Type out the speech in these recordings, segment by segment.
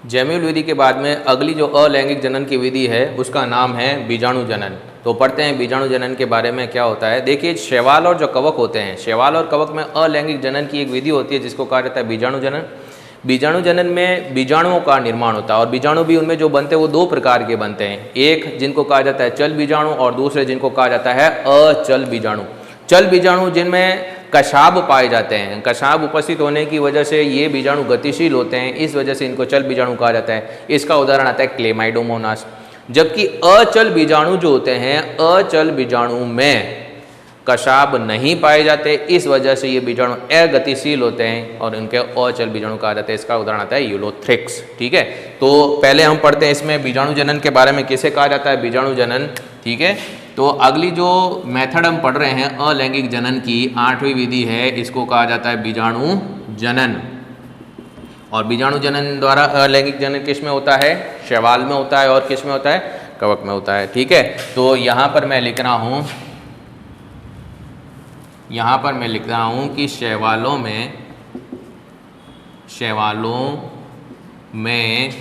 जैम्यूल विधि के बाद में अगली जो अलैंगिक जनन की विधि है उसका नाम है बीजाणु जनन। तो पढ़ते हैं बीजाणु जनन के बारे में क्या होता है। देखिए, शैवाल और जो कवक होते हैं, शैवाल और कवक में अलैंगिक जनन की एक विधि होती है जिसको कहा जाता है बीजाणु जनन। बीजाणु जनन में बीजाणुओं का निर्माण होता है और बीजाणु भी उनमें जो बनते हैं वो दो प्रकार के बनते हैं, एक जिनको कहा जाता है चल बीजाणु और दूसरे जिनको कहा जाता है अचल बीजाणु। चल बीजाणु जिनमें कशाब पाए जाते हैं, कशाब उपस्थित होने की वजह से ये बीजाणु गतिशील होते हैं, इस वजह से इनको चल बीजाणु कहा जाता है। इसका उदाहरण आता है क्लेमाइडोमोनास। जबकि अचल बीजाणु जो होते हैं, अचल बीजाणु में कशाब नहीं पाए जाते, इस वजह से ये बीजाणु अगतिशील होते हैं और इनके अचल बीजाणु कहा जाता है। इसका उदाहरण आता है यूलोथ्रिक्स। ठीक है, तो पहले हम पढ़ते हैं इसमें बीजाणु जनन के बारे में, किसे कहा जाता है बीजाणु जनन। ठीक है, तो अगली जो मेथड हम पढ़ रहे हैं अलैंगिक जनन की 8वीं विधि है, इसको कहा जाता है बीजाणु जनन। और बीजाणु जनन द्वारा अलैंगिक जनन किस में होता है? शैवाल में होता है और किस में होता है? कवक में होता है। ठीक है, तो यहाँ पर मैं लिख रहा हूँ कि शैवालों में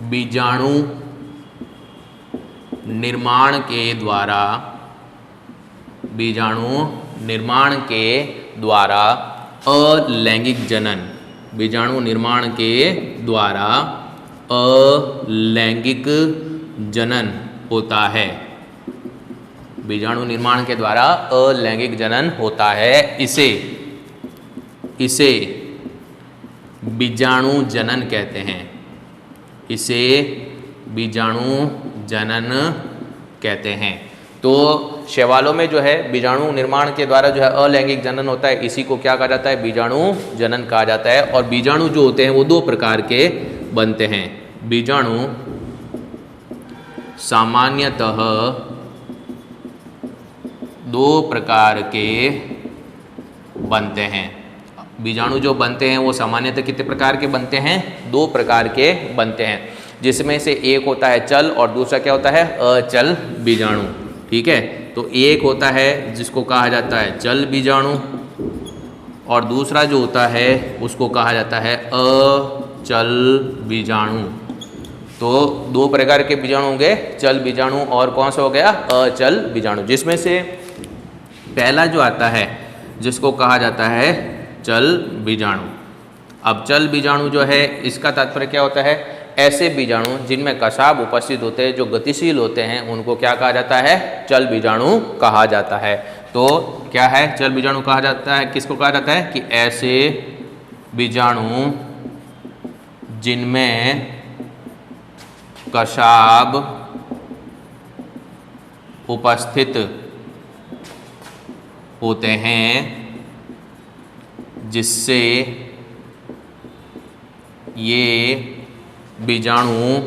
बीजाणु निर्माण के द्वारा अलैंगिक जनन, बीजाणु निर्माण के द्वारा अलैंगिक जनन होता है। बीजाणु निर्माण के द्वारा अलैंगिक जनन होता है, इसे बीजाणु जनन कहते हैं। इसे बीजाणु जनन कहते हैं। तो शैवालों में जो है बीजाणु निर्माण के द्वारा जो है अलैंगिक जनन होता है, इसी को क्या कहा जाता है? बीजाणु जनन कहा जाता है। और बीजाणु जो होते हैं वो दो प्रकार के बनते हैं। बीजाणु सामान्यतः दो प्रकार के बनते हैं। बीजाणु जो बनते हैं वो सामान्यतः कितने प्रकार के बनते हैं? दो प्रकार के बनते हैं, जिसमें से एक होता है चल और दूसरा क्या होता है? अचल बीजाणु। ठीक है, तो एक होता है जिसको कहा जाता है चल बीजाणु और दूसरा जो होता है उसको कहा जाता है अचल बीजाणु। तो दो प्रकार के बीजाणु होंगे, चल बीजाणु और कौन सा हो गया? अचल बीजाणु। जिसमें से पहला जो आता है जिसको कहा जाता है चल बीजाणु। अब चल बीजाणु जो है इसका तात्पर्य क्या होता है? ऐसे बीजाणु जिनमें कशाब उपस्थित होते हैं, जो गतिशील होते हैं, उनको क्या कहा जाता है? चल बीजाणु kहा जाता है। तो क्या है? चल बीजाणु कहा जाता है। किसको कहा जाता है? कि ऐसे बीजाणु जिनमें कशाब उपस्थित होते हैं, जिससे ये बीजाणु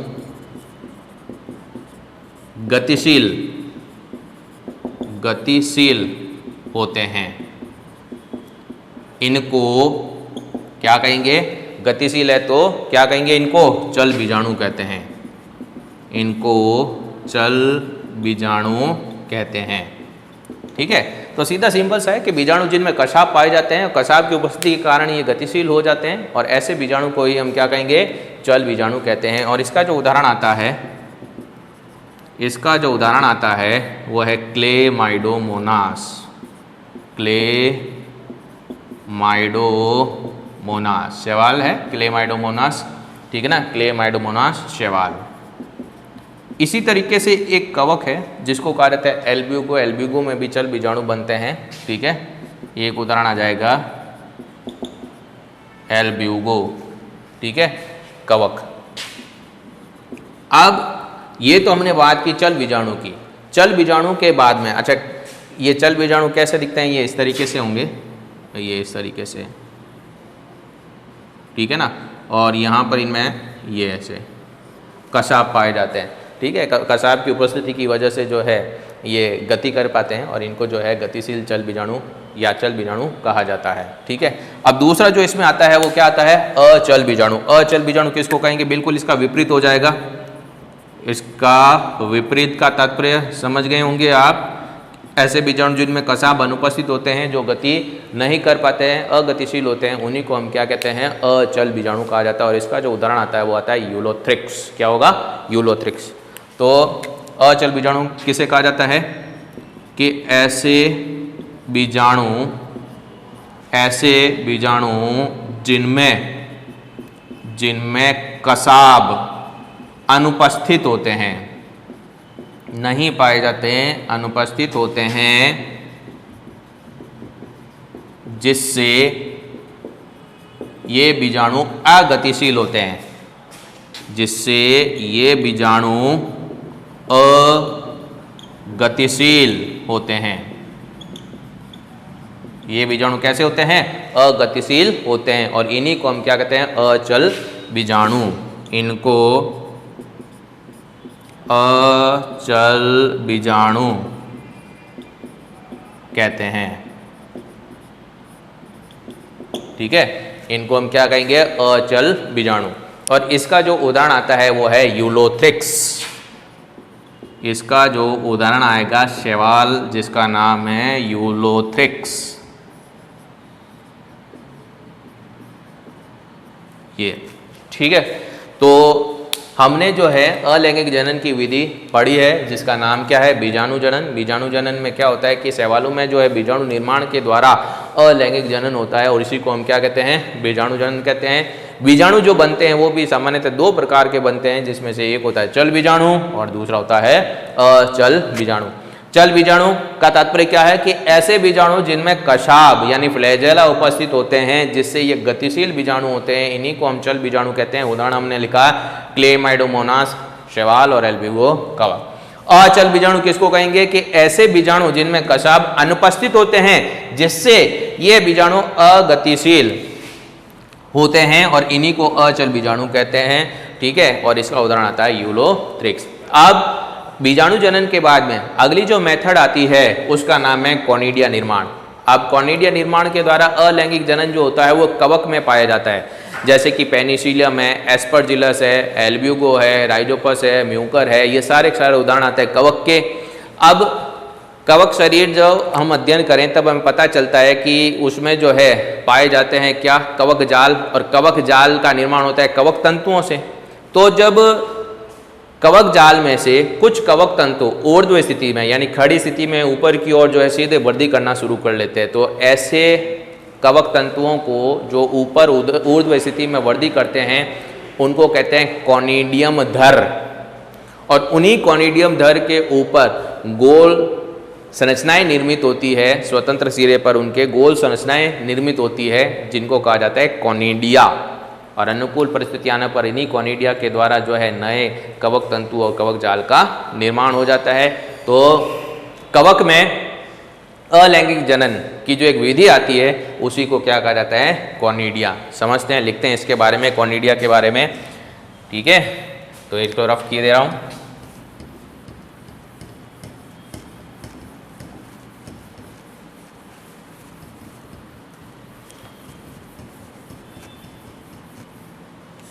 गतिशील होते हैं। इनको क्या कहेंगे? गतिशील है तो क्या कहेंगे? इनको चल बीजाणु कहते हैं। इनको चल बीजाणु कहते हैं। ठीक है, तो सीधा सिंपल सा है कि बीजाणु जिनमें कशाब पाए जाते हैं, कशाब की उपस्थिति के कारण ये गतिशील हो जाते हैं और ऐसे बीजाणु को ही हम क्या कहेंगे? चल बीजाणु कहते हैं। और इसका जो उदाहरण आता है वो है क्लेमाइडोमोनास। क्लेमाइडोमोनास शैवाल है, क्लेमाइडोमोनास। ठीक है ना, क्लेमाइडोमोनास शैवाल। इसी तरीके से एक कवक है जिसको कहा जाता है एल्ब्यूगो। एल्ब्यूगो में भी चल बीजाणु बनते हैं। ठीक है, एक उदाहरण आ जाएगा एल्ब्यूगो। ठीक है, कवक। अब ये तो हमने बात की चल बीजाणु की। चल बीजाणु के बाद में, अच्छा, ये चल बीजाणु कैसे दिखते हैं? ये इस तरीके से होंगे, ये इस तरीके से। ठीक है ना, और यहाँ पर इनमें ये ऐसे कशाब पाए जाते हैं। ठीक है, कशाब की उपस्थिति की वजह से जो है ये गति कर पाते हैं और इनको जो है गतिशील चल बीजाणु या चल बीजाणु कहा जाता है। ठीक है, अब दूसरा जो इसमें आता है वो क्या आता है? अचल बीजाणु। अचल बीजाणु किसको कहेंगे? बिल्कुल इसका विपरीत हो जाएगा। इसका विपरीत का तात्पर्य समझ गए होंगे आप। ऐसे बीजाणु जिनमें कसाब अनुपस्थित होते हैं, जो गति नहीं कर पाते हैं, अगतिशील होते हैं, उन्हीं को हम क्या कहते हैं, अचल बीजाणु कहा जाता है। और इसका जो उदाहरण आता है वो आता है यूलोथ्रिक्स। क्या होगा? यूलोथ्रिक्स। तो अचल बीजाणु किसे कहा जाता है कि ऐसे बीजाणु जिनमें कसाब अनुपस्थित होते हैं, नहीं पाए जाते हैं, अनुपस्थित होते हैं, जिससे ये बीजाणु अगतिशील होते हैं, जिससे ये बीजाणु अगतिशील होते हैं। ये बीजाणु कैसे होते हैं? अगतिशील होते हैं। और इन्हीं को हम क्या कहते हैं? अचल बीजाणु। इनको अचल बीजाणु कहते हैं। ठीक है, इनको हम क्या कहेंगे? अचल बीजाणु। और इसका जो उदाहरण आता है वो है यूलोथ्रिक्स। इसका जो उदाहरण आएगा शैवाल, जिसका नाम है यूलोथ्रिक्स। ये ठीक है। तो हमने जो है अलैंगिक जनन की विधि पढ़ी है, जिसका नाम क्या है? बीजाणु जनन। बीजाणु जनन में क्या होता है कि शैवालों में जो है बीजाणु निर्माण के द्वारा अलैंगिक जनन होता है, और इसी को हम क्या कहते हैं? बीजाणु जनन कहते हैं। बीजाणु जो बनते हैं वो भी सामान्यतः दो प्रकार के बनते हैं, जिसमें से एक होता है चल बीजाणु और दूसरा होता है अचल बीजाणु। चल बीजाणु का तात्पर्य क्या है कि ऐसे बीजाणु जिनमें कशाब यानी फ्लैजेला उपस्थित होते हैं, जिससे ये गतिशील बीजाणु होते हैं, इन्हीं को हम चल बीजाणु कहते हैं। उदाहरण हमने लिखा क्लेमाइडोमोनास शैवाल और एल्ब्यूगो कवक। अचल बीजाणु किसको कहेंगे कि ऐसे बीजाणु जिनमें कशाब अनुपस्थित होते हैं, जिससे ये बीजाणु अगतिशील होते हैं, और इन्हीं को अचल बीजाणु कहते हैं। ठीक है, और इसका उदाहरण आता है यूलोथ्रिक्स। अब बीजाणु जनन के बाद में अगली जो मेथड आती है उसका नाम है कॉनिडिया निर्माण। अब कॉनिडिया निर्माण के द्वारा अलैंगिक जनन जो होता है वो कवक में पाया जाता है, जैसे कि पेनिसिलियम है, एस्परजिलस है, एल्ब्यूगो है, राइजोपस है, म्यूकर है, ये सारे उदाहरण आते हैं कवक के। अब कवक शरीर जो हम अध्ययन करें तब हमें पता चलता है कि उसमें जो है पाए जाते हैं क्या? कवक जाल। और कवक जाल का निर्माण होता है कवक तंतुओं से। तो जब कवक जाल में से कुछ कवक तंतु ऊर्ध्व स्थिति में यानी खड़ी स्थिति में ऊपर की ओर जो है सीधे वृद्धि करना शुरू कर लेते हैं, तो ऐसे कवक तंतुओं को जो ऊपर ऊर्ध्व स्थिति में वृद्धि करते हैं उनको कहते हैं कॉनिडियम धर। और उन्हीं कॉनिडियम धर के ऊपर गोल संरचनाएं निर्मित होती है, स्वतंत्र सिरे पर उनके गोल संरचनाएं निर्मित होती है, जिनको कहा जाता है कॉनिडिया। और अनुकूल परिस्थिति आने पर इन्हीं कॉनिडिया के द्वारा जो है नए कवक तंतु और कवक जाल का निर्माण हो जाता है। तो कवक में अलैंगिक जनन की जो एक विधि आती है उसी को क्या कहा जाता है? कॉनिडिया। समझते हैं, लिखते हैं इसके बारे में, कॉनिडिया के बारे में। ठीक है, तो इसको रफ किए दे रहा हूँ।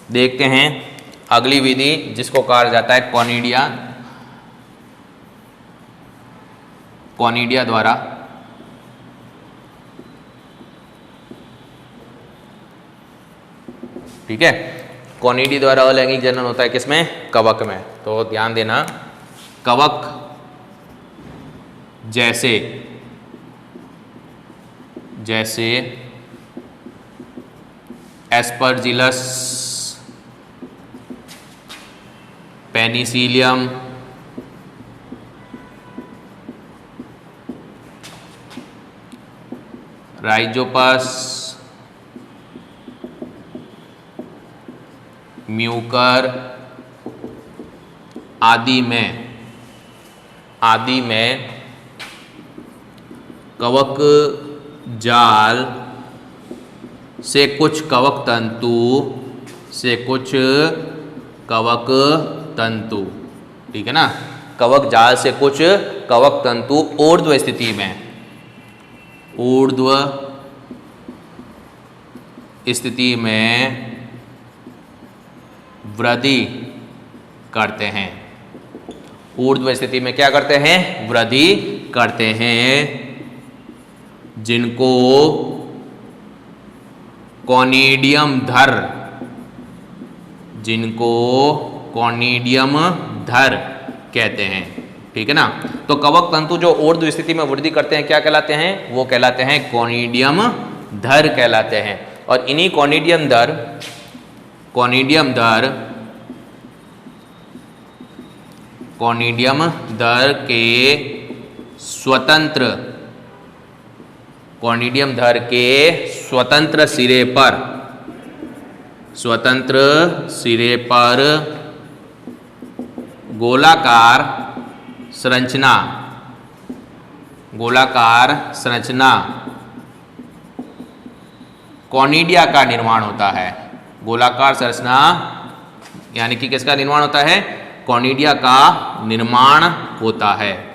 देखते हैं अगली विधि जिसको कहा जाता है कॉनिडिया। कॉनिडिया द्वारा ठीक है, कॉनिडी द्वारा अलैंगिक जनन होता है किसमें? कवक में। तो ध्यान देना, कवक जैसे एस्परजिलस, पेनिसिलियम, राइजोपस, म्यूकर आदि में कवक जाल से कुछ कवक तंतु, ठीक है ना, कवक जाल से कुछ कवक तंतु ऊर्ध्व स्थिति में वृद्धि करते हैं। ऊर्ध्व स्थिति में क्या करते हैं? वृद्धि करते हैं, जिनको कॉनिडियम धर, जिनको कॉनिडियम धर कहते हैं। ठीक है ना। तो कवक तंतु जो ऊर्ध्व स्थिति में वृद्धि करते हैं क्या कहलाते हैं? वो कहलाते हैं कॉनिडियम धर कहलाते हैं। और इन्हीं कॉनिडियम धर के स्वतंत्र सिरे पर गोलाकार संरचना कॉनिडिया का निर्माण होता है। गोलाकार संरचना यानी कि किसका निर्माण होता है? कॉनिडिया का निर्माण होता है।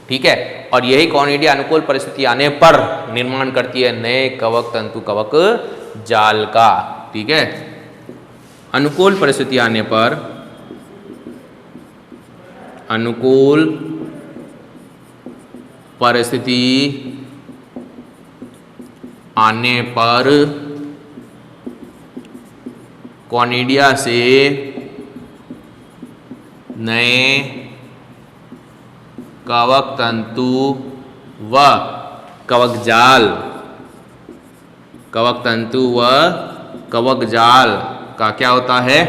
ठीक है। और यही कॉनिडिया अनुकूल परिस्थिति आने पर निर्माण करती है नए कवक तंतु कवक जाल का। ठीक है। अनुकूल परिस्थिति आने पर कॉनिडिया से नए कवक तंतु व कवक जाल का क्या होता है?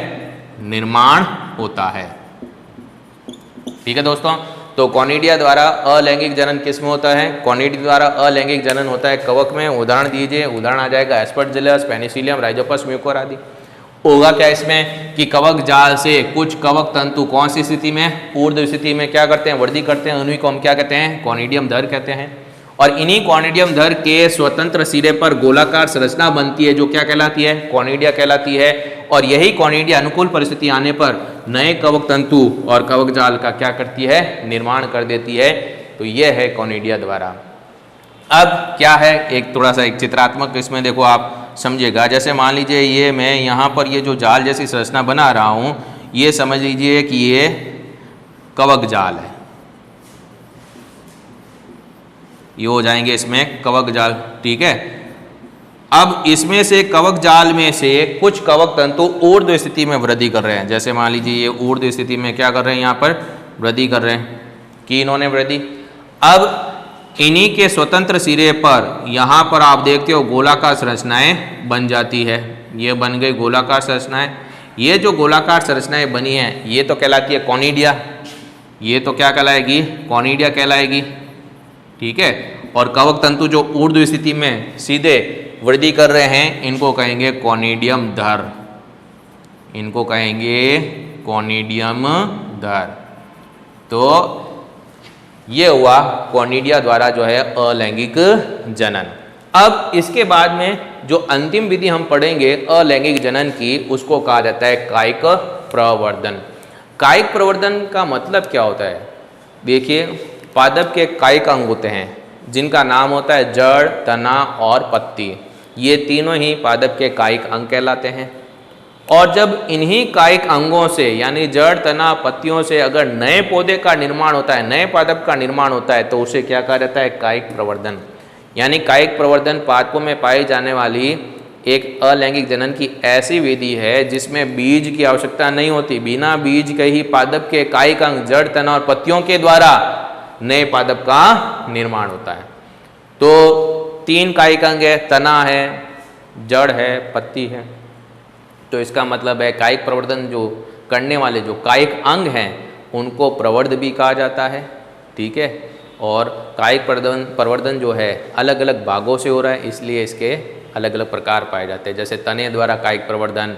निर्माण होता है। ठीक है दोस्तों। तो कॉनिडिया द्वारा अलैंगिक जनन किस में होता है? कॉनिडिया द्वारा अलैंगिक जनन होता है कवक में। उदाहरण दीजिए। उदाहरण आ जाएगा एस्परजिलस, पेनिसिलियम, राइजोपस, म्यूकोर आदि। होगा क्या इसमें कि कवक जाल से कुछ कवक तंतु कौन सी स्थिति में? ऊर्ध्व स्थिति में क्या करते हैं? वृद्धि करते हैं। उन्हीं को हम क्या कहते हैं? कॉनिडियम धर कहते हैं। और इन्हीं कॉनिडियम धर के स्वतंत्र सिरे पर गोलाकार संरचना बनती है जो क्या कहलाती है? कॉनिडिया कहलाती है। और यही कॉनिडिया अनुकूल परिस्थिति आने पर नए कवक तंतु और कवक जाल का क्या करती है? निर्माण कर देती है। तो यह है कॉनिडिया द्वारा। अब क्या है, एक थोड़ा सा एक चित्रात्मक इसमें देखो आप समझिएगा। जैसे मान लीजिए ये मैं यहाँ पर ये जो जाल जैसी संरचना बना रहा हूँ, ये समझ लीजिए कि ये कवक जाल है। ये हो जाएंगे इसमें कवक जाल। ठीक है। अब इसमें से कवक जाल में से कुछ कवक तंतु ऊर्ध्व स्थिति में वृद्धि कर रहे हैं। जैसे मान लीजिए ये ऊर्ध्व स्थिति में क्या कर रहे हैं? यहाँ पर वृद्धि कर रहे हैं कि इन्होंने वृद्धि। अब इन्हीं के स्वतंत्र सिरे पर यहाँ पर आप देखते हो गोलाकार संरचनाएं बन जाती है। ये बन गई गोलाकार संरचनाएं। ये जो गोलाकार संरचनाएं बनी हैं ये तो कहलाती है कॉनिडिया। ये तो क्या कहलाएगी? कॉनिडिया कहलाएगी। ठीक है। और कवक तंतु जो ऊर्ध्व स्थिति में सीधे वृद्धि कर रहे हैं इनको कहेंगे कॉनिडियम धर। इनको कहेंगे कॉनिडियम धर। तो ये हुआ कॉनिडिया द्वारा जो है अलैंगिक जनन। अब इसके बाद में जो अंतिम विधि हम पढ़ेंगे अलैंगिक जनन की, उसको कहा जाता है कायिक प्रवर्धन। कायिक प्रवर्धन का मतलब क्या होता है? देखिए, पादप के कायिक अंग होते हैं जिनका नाम होता है जड़, तना और पत्ती। ये तीनों ही पादप के कायिक अंग कहलाते हैं। और जब इन्हीं कायिक अंगों से यानी जड़, तना, पत्तियों से अगर नए पौधे का निर्माण होता है, नए पादप का निर्माण होता है, तो उसे क्या कहा जाता है? कायिक प्रवर्धन। यानी कायिक प्रवर्धन पादपों में पाई जाने वाली एक अलैंगिक जनन की ऐसी विधि है जिसमें बीज की आवश्यकता नहीं होती। बिना बीज के ही पादप के कायिक अंग, जड़, तना और पत्तियों के द्वारा नए पादप का निर्माण होता है। तो 3 कायिक अंग है, तना है, जड़ है, पत्ती है। तो इसका मतलब है कायिक प्रवर्धन जो करने वाले जो कायिक अंग हैं उनको प्रवर्ध भी कहा जाता है। ठीक है। और कायिक प्रवर्धन जो है अलग अलग भागों से हो रहा है, इसलिए इसके अलग अलग प्रकार पाए जाते हैं। जैसे तने द्वारा कायिक प्रवर्धन,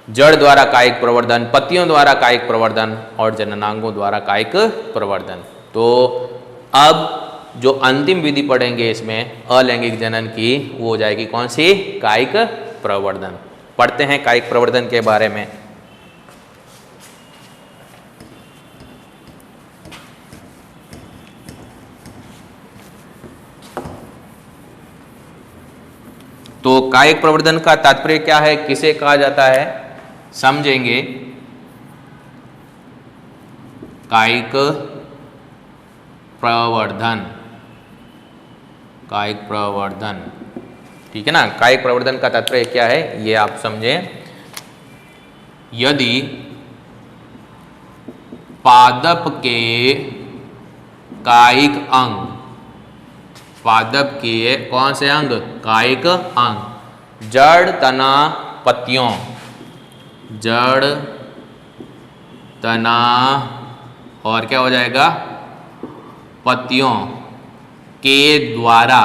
जड़ द्वारा कायिक प्रवर्धन, पत्तियों द्वारा कायिक प्रवर्धन और जननांगों द्वारा कायिक प्रवर्धन। तो अब जो अंतिम विधि पढ़ेंगे इसमें अलैंगिक जनन की, वो हो जाएगी कौन सी? कायिक प्रवर्धन। पढ़ते हैं कायिक प्रवर्धन के बारे में। तो कायिक प्रवर्धन का तात्पर्य क्या है, किसे कहा जाता है, समझेंगे। कायिक प्रवर्धन, कायिक प्रवर्धन, ठीक है ना। कायिक प्रवर्धन का तात्पर्य क्या है ये आप समझें। यदि पादप के कायिक अंग, पादप के कौन से अंग, कायिक अंग, जड़ तना पत्तियों, जड़ तना और क्या हो जाएगा, पत्तियों के द्वारा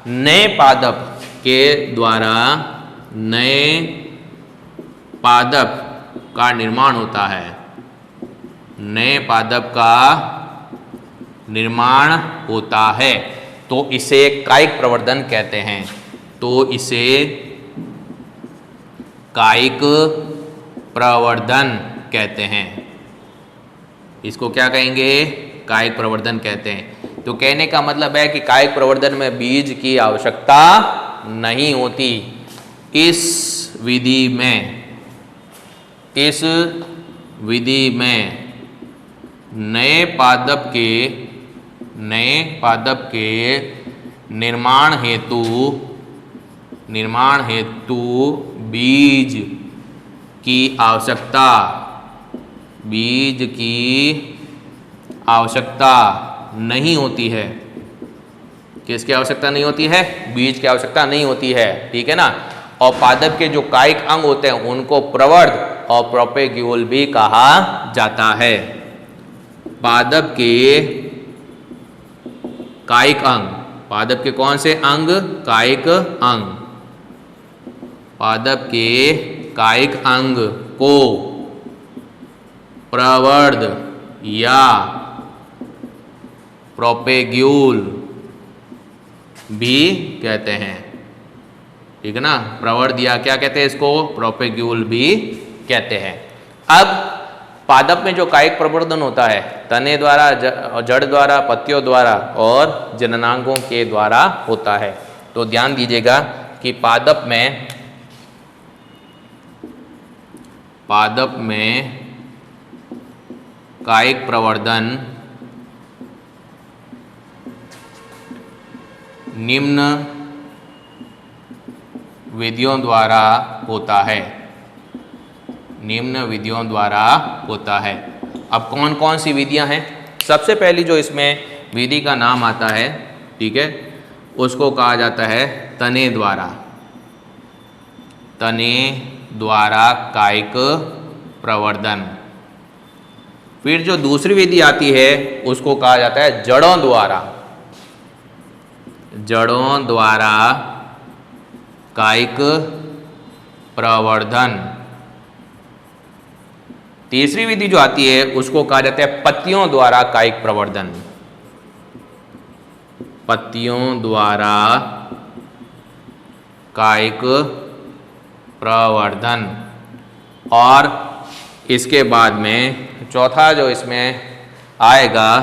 नए पादप के द्वारा नए पादप का निर्माण होता है, नए पादप का निर्माण होता है, तो इसे कायिक प्रवर्धन कहते हैं। तो इसे कायिक प्रवर्धन कहते हैं। इसको क्या कहेंगे, कायिक प्रवर्धन कहते हैं। तो कहने का मतलब है कि कायिक प्रवर्धन में बीज की आवश्यकता नहीं होती। इस विधि में नए पादप के निर्माण हेतु बीज की आवश्यकता नहीं होती है। किसकी आवश्यकता नहीं होती है, बीज की आवश्यकता नहीं होती है, ठीक है ना। और पादप के जो कायिक अंग होते हैं उनको प्रवर्ध और प्रोपेग्यूल भी कहा जाता है। पादप के कायिक अंग, पादप के कौन से अंग, कायिक अंग, पादप के कायिक अंग को प्रवर्ध या प्रोपेग्यूल भी कहते हैं, ठीक है ना। प्रवर्ध या क्या कहते हैं इसको, प्रोपेग्यूल भी कहते हैं। अब पादप में जो कायिक प्रवर्धन होता है तने द्वारा, जड़ द्वारा, पत्तियों द्वारा और जननांगों के द्वारा होता है। तो ध्यान दीजिएगा कि पादप में कायिक प्रवर्धन निम्न विधियों द्वारा होता है, निम्न विधियों द्वारा होता है। अब कौन कौन सी विधियां हैं, सबसे पहली जो इसमें विधि का नाम आता है, ठीक है, उसको कहा जाता है तने द्वारा कायिक प्रवर्धन। फिर जो दूसरी विधि आती है उसको कहा जाता है जड़ों द्वारा कायिक प्रवर्धन। तीसरी विधि जो आती है उसको कहा जाता है पत्तियों द्वारा कायिक प्रवर्धन, पत्तियों द्वारा कायिक प्रवर्धन। और इसके बाद में चौथा जो इसमें आएगा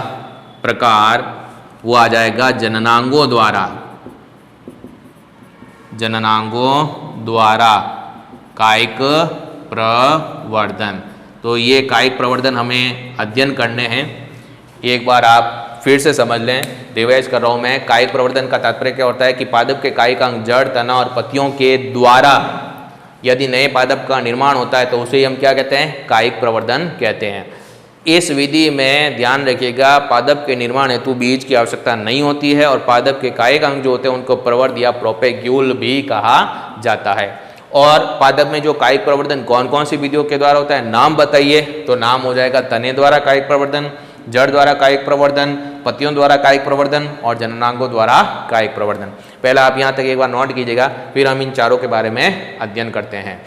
प्रकार वो आ जाएगा जननांगों द्वारा कायिक प्रवर्धन। तो ये कायिक प्रवर्धन हमें अध्ययन करने हैं। एक बार आप फिर से समझ लें, रिवाइज कर रहा हूँ मैं। कायिक प्रवर्धन का तात्पर्य क्या होता है कि पादप के कायिक अंग, जड़, तना और पत्तियों के द्वारा यदि नए पादप का निर्माण होता है तो उसे हम क्या कहते हैं, कायिक प्रवर्धन कहते हैं। इस विधि में ध्यान रखिएगा पादप के निर्माण हेतु बीज की आवश्यकता नहीं होती है और पादप के कायिक अंग जो होते हैं उनको प्रवर्ध या प्रोपेग्यूल भी कहा जाता है। और पादप में जो कायिक प्रवर्धन कौन कौन सी विधियों के द्वारा होता है, नाम बताइए। तो नाम हो जाएगा तने द्वारा कायिक प्रवर्धन, जड़ द्वारा कायिक प्रवर्धन, पत्तियों द्वारा कायिक प्रवर्धन और जननांगों द्वारा कायिक प्रवर्धन। पहला आप यहाँ तक एक बार नोट कीजिएगा, फिर हम इन चारों के बारे में अध्ययन करते हैं।